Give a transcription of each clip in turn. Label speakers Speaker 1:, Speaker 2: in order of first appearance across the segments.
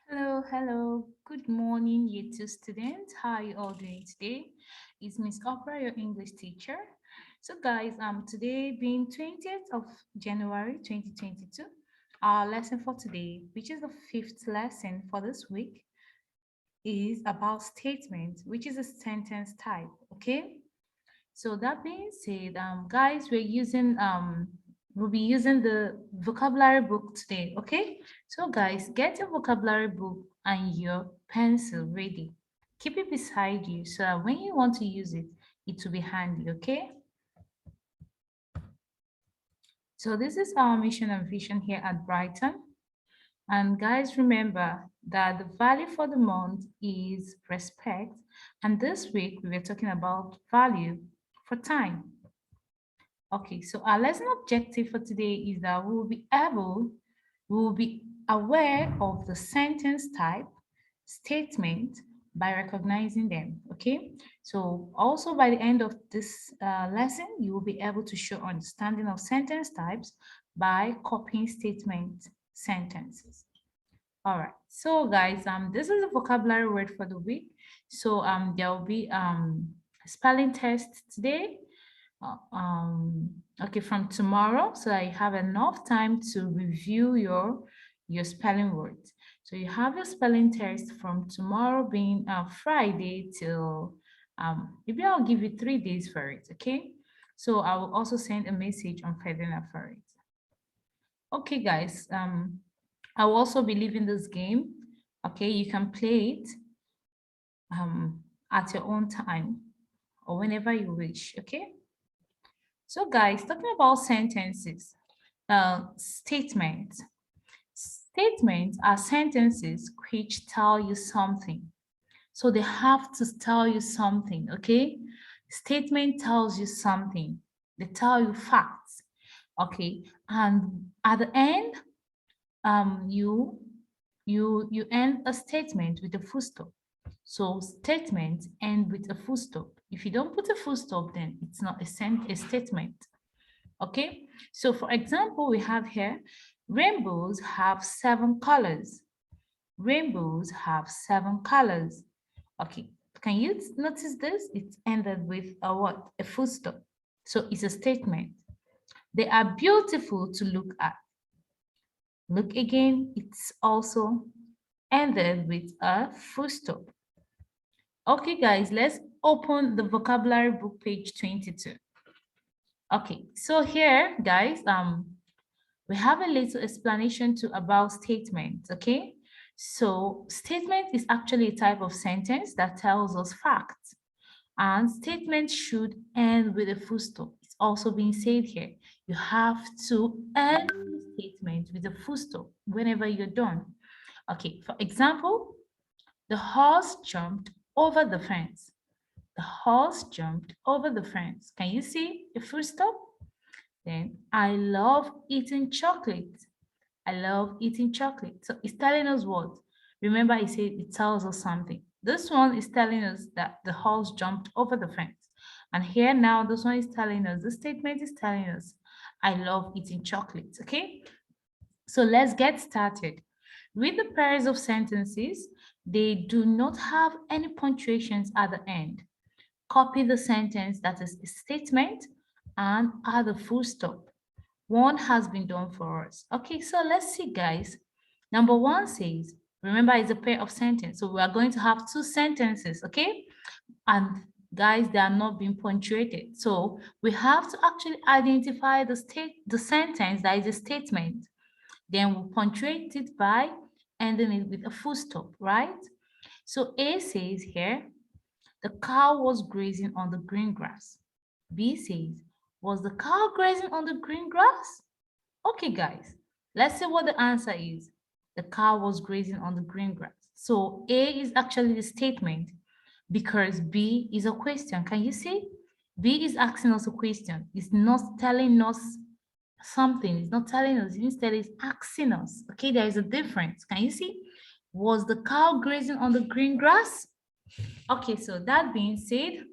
Speaker 1: Hello. Good morning, you two students. How are you all doing today? It's Miss Opera, your English teacher. So, guys, today being 20th of January 2022, our lesson for today, which is the fifth lesson for this week, is about statement, which is a sentence type. Okay. So that being said, guys, we'll be using the vocabulary book today, okay? So guys, get your vocabulary book and your pencil ready. Keep it beside you so that when you want to use it, it will be handy, okay? So this is our mission and vision here at Brighton. And guys, remember that the value for the month is respect. And this week we were talking about value for time. Okay, so our lesson objective for today is that we will be aware of the sentence type, statement by recognizing them. Okay, so also by the end of this lesson, you will be able to show understanding of sentence types by copying statement sentences. All right, so guys, this is a vocabulary word for the week. So there will be spelling test today okay, from tomorrow, so that you have enough time to review your spelling words. So you have your spelling test from tomorrow being Friday till maybe I'll give you 3 days for it. Okay, so I will also send a message on Friday night for it. Okay, guys, I will also be leaving this game. Okay, you can play it at your own time or whenever you wish. Okay. So guys, talking about sentences, statements. Statements are sentences which tell you something. So they have to tell you something, okay? Statement tells you something. They tell you facts, okay? And at the end, you end a statement with a full stop. So statements end with a full stop. If you don't put a full stop, then it's not a statement. Okay, so for example, we have here rainbows have 7 colors. Rainbows have 7 colors. Okay, can you notice this? It's ended with a what? A full stop. So it's a statement. They are beautiful to look at. Look again, it's also ended with a full stop. Okay, guys, let's open the vocabulary book page 22. Okay, so here, guys, we have a little explanation to about statement, okay? So statement is actually a type of sentence that tells us facts, and statement should end with a full stop. It's also being said here. You have to end the statement with a full stop whenever you're done. Okay, for example, the horse jumped over the fence. The horse jumped over the fence. Can you see a full stop? Then I love eating chocolate. I love eating chocolate. So it's telling us what? Remember, I said it tells us something. This one is telling us that the horse jumped over the fence. And here now, this one is telling us, the statement is telling us, I love eating chocolate. Okay? So let's get started. Read the pairs of sentences. They do not have any punctuations at the end. Copy the sentence that is a statement and add a full stop. One has been done for us. Okay, so let's see, guys. Number one says, remember, it's a pair of sentences. So we are going to have 2 sentences, okay? And guys, they are not being punctuated. So we have to actually identify the sentence that is a statement. Then we'll punctuate it by ending it with a full stop, right? So A says here, the cow was grazing on the green grass. B says, was the cow grazing on the green grass? Okay, guys, let's see what the answer is. The cow was grazing on the green grass. So A is actually the statement because B is a question. Can you see? B is asking us a question. It's not telling us something. It's not telling us. Instead, it's asking us. Okay, there is a difference. Can you see? Was the cow grazing on the green grass? Okay, so that being said,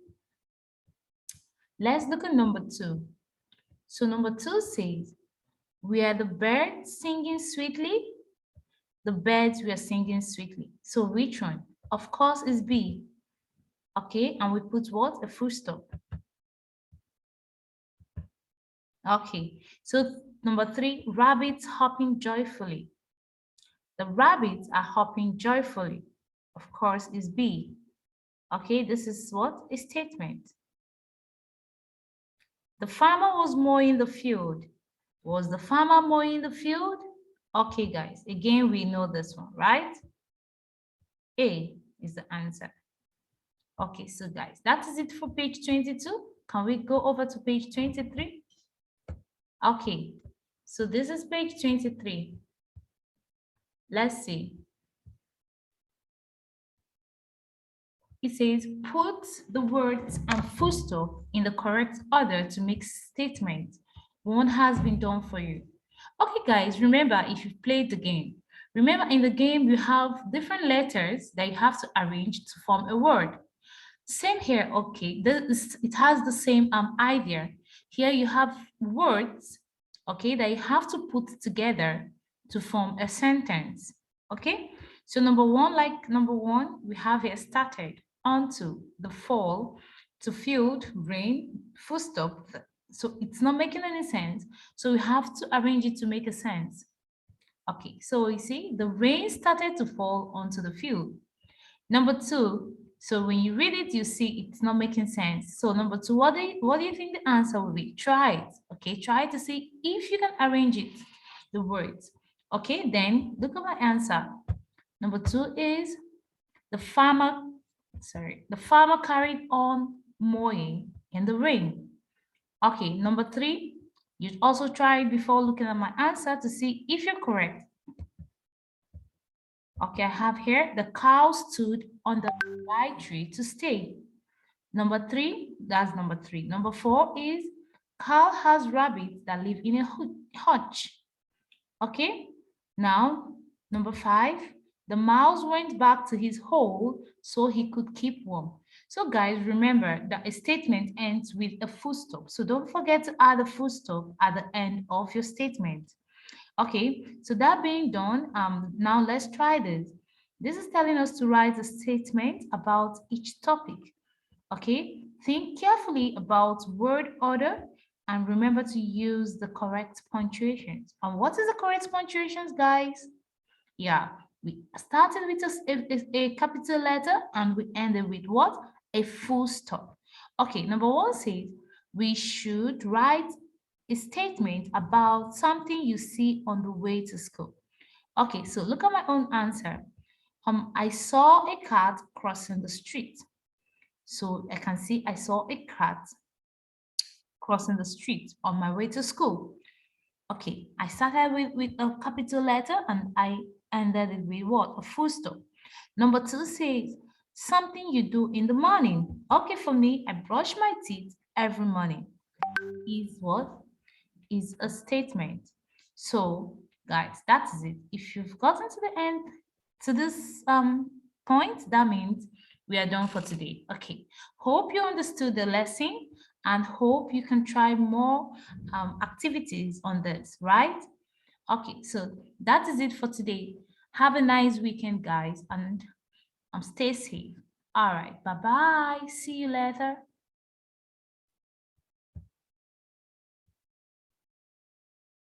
Speaker 1: let's look at number 2. So number 2 says, were the birds singing sweetly? The birds were singing sweetly. So which one? Of course, is B. Okay, and we put what? A full stop. Okay, so number 3, rabbits hopping joyfully. The rabbits are hopping joyfully. Of course, is B. Okay, this is what? A statement. The farmer was mowing the field. Was the farmer mowing the field? Okay, guys, again, we know this one, right? A is the answer. Okay, so guys, that is it for page 22. Can we go over to page 23? Okay, so this is page 23. Let's see. It says, put the words and full stop in the correct order to make statement. One has been done for you. Okay, guys, remember, if you've played the game, remember in the game, you have different letters that you have to arrange to form a word. Same here, okay, it has the same idea. Here you have words, okay, that you have to put together to form a sentence, okay? So number one, we have here started, onto, the fall, to field, rain, full stop. So it's not making any sense. So we have to arrange it to make a sense. Okay, so you see, the rain started to fall onto the field. Number 2, so when you read it, you see it's not making sense. So number 2, what do you think the answer will be? Try it, okay? Try to see if you can arrange it, the words. Okay, then look at my answer. Number 2 is the farmer carried on mowing in the rain. Okay, number 3, you also try before looking at my answer to see if you're correct. Okay, I have here, the cow stood on the right tree to stay. Number 3, that's number 3. Number 4 is, Carl has rabbits that live in a hutch. Okay, now number 5, the mouse went back to his hole so he could keep warm. So guys, remember that a statement ends with a full stop. So don't forget to add a full stop at the end of your statement. Okay, so that being done, now let's try this. This is telling us to write a statement about each topic. Okay, think carefully about word order and remember to use the correct punctuations. And what is the correct punctuations, guys? Yeah, we started with a capital letter and we ended with what? A full stop. Okay, number 1 says we should write a statement about something you see on the way to school. Okay, so look at my own answer. I saw a cat crossing the street. So I can see I saw a cat crossing the street on my way to school. Okay, I started with a capital letter and I ended it with what? A full stop. Number 2 says something you do in the morning. Okay, for me, I brush my teeth every morning. Is what? Is a statement. So guys, that is it. If you've gotten to the end, to this point, that means we are done for today. Okay, hope you understood the lesson and hope you can try more activities on this, right? Okay, so that is it for today. Have a nice weekend, guys, and stay safe. All right, bye-bye. See you later.